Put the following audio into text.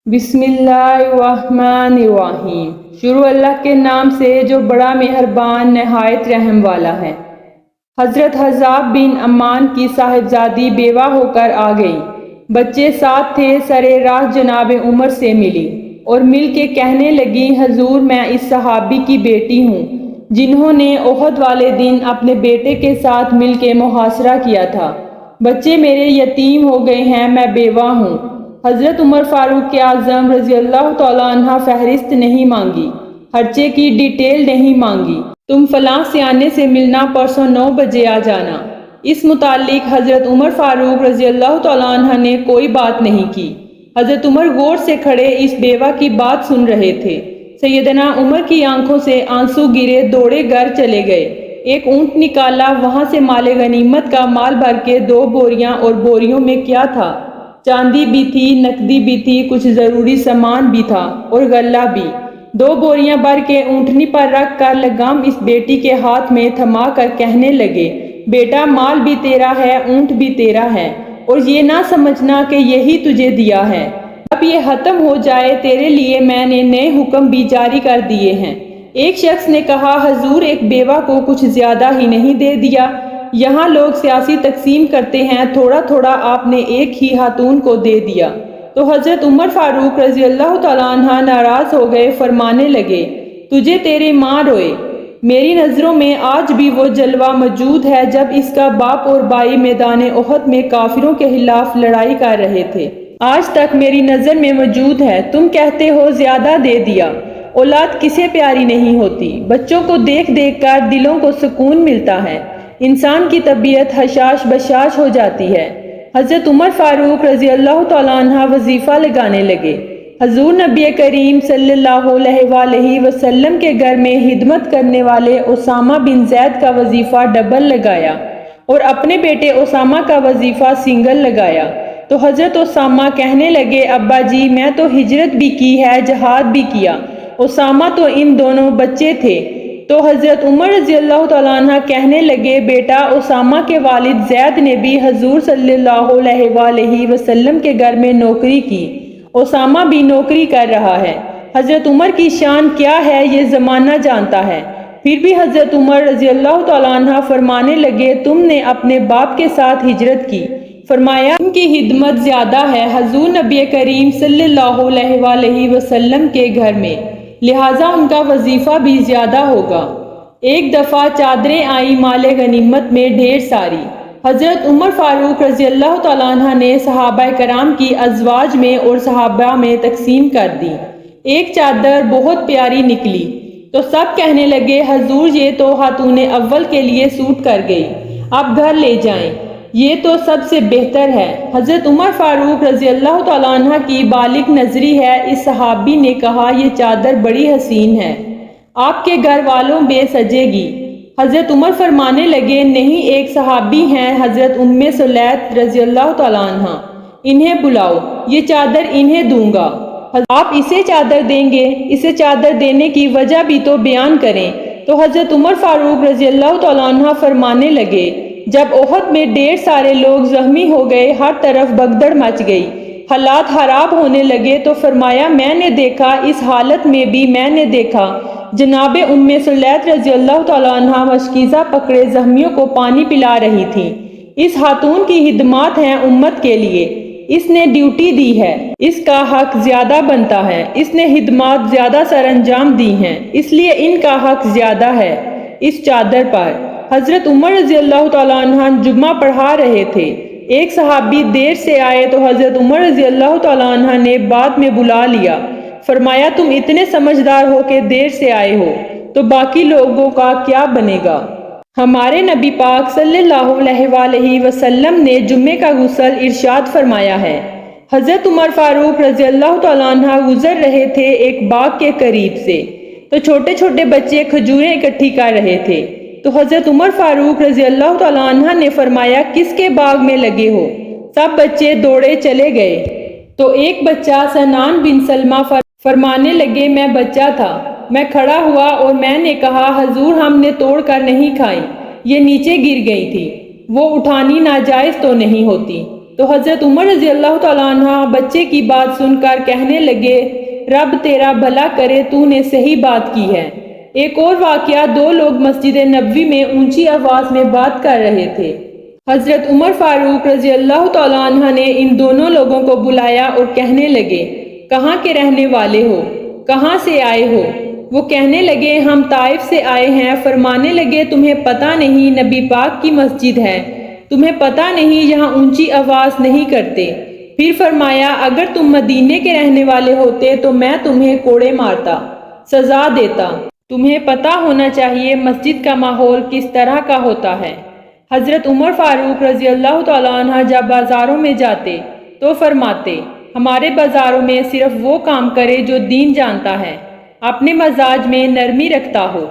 بسم اللہ الرحمن الرحیم۔ شروع اللہ کے نام سے جو بڑا مہربان نہایت رحم والا ہے۔ حضرت حذاف بن عمان کی صاحبزادی بیوہ ہو کر آ گئی۔ بچے ساتھ تھے۔ سرے راہ جناب عمر سے ملی اور مل کے کہنے لگی، حضور میں اس صحابی کی بیٹی ہوں جنہوں نے احد والے دن اپنے بیٹے کے ساتھ مل کے محاصرہ کیا تھا۔ بچے میرے یتیم ہو گئے ہیں، میں بیوہ ہوں۔ حضرت عمر فاروق اعظم رضی اللہ تعالیٰ عنہ فہرست نہیں مانگی، خرچے کی ڈیٹیل نہیں مانگی۔ تم فلاں سیانے سے ملنا، پرسوں 9 بجے آ جانا۔ اس متعلق حضرت عمر فاروق رضی اللہ تعالیٰ عنہ نے کوئی بات نہیں کی۔ حضرت عمر غور سے کھڑے اس بیوہ کی بات سن رہے تھے۔ سیدنا عمر کی آنکھوں سے آنسو گرے، دوڑے گھر چلے گئے۔ ایک اونٹ نکالا، وہاں سے مال غنیمت کا مال بھر کے 2 بوریاں، اور بوریوں میں کیا تھا؟ چاندی بھی تھی، نقدی بھی تھی، کچھ ضروری سامان بھی تھا اور غلہ بھی۔ 2 بوریاں بھر کے اونٹنی پر رکھ کر لگام اس بیٹی کے ہاتھ میں تھما کر کہنے لگے، بیٹا مال بھی تیرا ہے، اونٹ بھی تیرا ہے، اور یہ نہ سمجھنا کہ یہی تجھے دیا ہے۔ اب یہ ختم ہو جائے، تیرے لیے میں نے نئے حکم بھی جاری کر دیے ہیں۔ ایک شخص نے کہا، حضور ایک بیوہ کو کچھ زیادہ ہی نہیں دے دیا؟ یہاں لوگ سیاسی تقسیم کرتے ہیں، تھوڑا تھوڑا آپ نے ایک ہی خاتون کو دے دیا۔ تو حضرت عمر فاروق رضی اللہ تعالیٰ عنہ ناراض ہو گئے، فرمانے لگے، تجھے تیرے ماں روئے۔ میری نظروں میں آج بھی وہ جلوہ موجود ہے جب اس کا باپ اور بھائی میدان احد میں کافروں کے خلاف لڑائی کر رہے تھے۔ آج تک میری نظر میں موجود ہے۔ تم کہتے ہو زیادہ دے دیا۔ اولاد کسے پیاری نہیں ہوتی؟ بچوں کو دیکھ دیکھ کر دلوں کو سکون ملتا ہے، انسان کی طبیعت حشاش بشاش ہو جاتی ہے۔ حضرت عمر فاروق رضی اللہ تعالیٰ عنہ وظیفہ لگانے لگے۔ حضور نبی کریم صلی اللہ علیہ وآلہ وسلم کے گھر میں خدمت کرنے والے اسامہ بن زید کا وظیفہ ڈبل لگایا اور اپنے بیٹے اسامہ کا وظیفہ سنگل لگایا۔ تو حضرت اسامہ کہنے لگے، ابا جی میں تو ہجرت بھی کی ہے، جہاد بھی کیا۔ اسامہ تو ان دونوں بچے تھے۔ تو حضرت عمر رضی اللہ تعالیٰ عنہ کہنے لگے، بیٹا اسامہ کے والد زید نے بھی حضور صلی اللہ علیہ وآلہ وسلم کے گھر میں نوکری کی، اسامہ بھی نوکری کر رہا ہے۔ حضرت عمر کی شان کیا ہے یہ زمانہ جانتا ہے۔ پھر بھی حضرت عمر رضی اللہ تعالیٰ عنہ فرمانے لگے، تم نے اپنے باپ کے ساتھ ہجرت کی، فرمایا ان کی خدمت زیادہ ہے حضور نبی کریم صلی اللہ علیہ وآلہ وسلم کے گھر میں، لہٰذا ان کا وظیفہ بھی زیادہ ہوگا۔ ایک دفعہ چادریں آئیں مال غنیمت میں ڈھیر ساری۔ حضرت عمر فاروق رضی اللہ تعالیٰ عنہ نے صحابہ کرام کی ازواج میں اور صحابہ میں تقسیم کر دی۔ ایک چادر بہت پیاری نکلی تو سب کہنے لگے، حضور یہ تو خاتون اول کے لیے سوٹ کر گئی، اب گھر لے جائیں، یہ تو سب سے بہتر ہے۔ حضرت عمر فاروق رضی اللہ تعالیٰ عنہ کی بالغ نظری ہے۔ اس صحابی نے کہا، یہ چادر بڑی حسین ہے، آپ کے گھر والوں بے سجے گی۔ حضرت عمر فرمانے لگے، نہیں، ایک صحابی ہیں حضرت ام سلیت رضی اللہ تعالیٰ عنہ، انہیں بلاؤ، یہ چادر انہیں دوں گا۔ آپ اسے چادر دیں گے؟ اسے چادر دینے کی وجہ بھی تو بیان کریں۔ تو حضرت عمر فاروق رضی اللہ تعالیٰ عنہ فرمانے لگے، جب احد میں ڈھیر سارے لوگ زخمی ہو گئے، ہر طرف بھگدڑ مچ گئی، حالات خراب ہونے لگے، تو فرمایا میں نے دیکھا، اس حالت میں بھی میں نے دیکھا جناب ام سلیت رضی اللہ تعالیٰ عنہ مشکیزہ پکڑے زخمیوں کو پانی پلا رہی تھی۔ اس خاتون کی خدمات ہیں امت کے لیے، اس نے ڈیوٹی دی ہے، اس کا حق زیادہ بنتا ہے، اس نے خدمات زیادہ سر انجام دی ہیں، اس لیے ان کا حق زیادہ ہے اس چادر پر۔ حضرت عمر رضی اللہ تعالیٰ عنہ جمعہ پڑھا رہے تھے۔ ایک صحابی دیر سے آئے تو حضرت عمر رضی اللہ تعالیٰ عنہ نے بعد میں بلا لیا، فرمایا تم اتنے سمجھدار ہو کہ دیر سے آئے ہو، تو باقی لوگوں کا کیا بنے گا؟ ہمارے نبی پاک صلی اللہ علیہ وآلہ وسلم نے جمعے کا غسل ارشاد فرمایا ہے۔ حضرت عمر فاروق رضی اللہ تعالیٰ عنہ گزر رہے تھے ایک باغ کے قریب سے، تو چھوٹے چھوٹے بچے کھجوریں اکٹھی کر رہے تھے۔ تو حضرت عمر فاروق رضی اللہ تعالیٰ عنہ نے فرمایا، کس کے باغ میں لگے ہو؟ سب بچے دوڑے چلے گئے۔ تو ایک بچہ سنان بن سلمہ فرمانے لگے، میں بچہ تھا، میں کھڑا ہوا اور میں نے کہا، حضور ہم نے توڑ کر نہیں کھائی، یہ نیچے گر گئی تھی، وہ اٹھانی ناجائز تو نہیں ہوتی؟ تو حضرت عمر رضی اللہ تعالیٰ عنہ بچے کی بات سن کر کہنے لگے رب تیرا بھلا کرے تو نے صحیح بات کی ہے۔ ایک اور واقعہ، دو لوگ مسجد نبوی میں اونچی آواز میں بات کر رہے تھے۔ حضرت عمر فاروق رضی اللہ تعالیٰ عنہ نے ان دونوں لوگوں کو بلایا اور کہنے لگے کہاں کے رہنے والے ہو؟ کہاں سے آئے ہو؟ وہ کہنے لگے ہم طائف سے آئے ہیں۔ فرمانے لگے تمہیں پتہ نہیں نبی پاک کی مسجد ہے، تمہیں پتہ نہیں یہاں اونچی آواز نہیں کرتے۔ پھر فرمایا اگر تم مدینے کے رہنے والے ہوتے تو میں تمہیں کوڑے مارتا، سزا دیتا۔ تمہیں پتہ ہونا چاہیے مسجد کا ماحول کس طرح کا ہوتا ہے۔ حضرت عمر فاروق رضی اللہ تعالیٰ عنہ جب بازاروں میں جاتے تو فرماتے ہمارے بازاروں میں صرف وہ کام کرے جو دین جانتا ہے، اپنے مزاج میں نرمی رکھتا ہو۔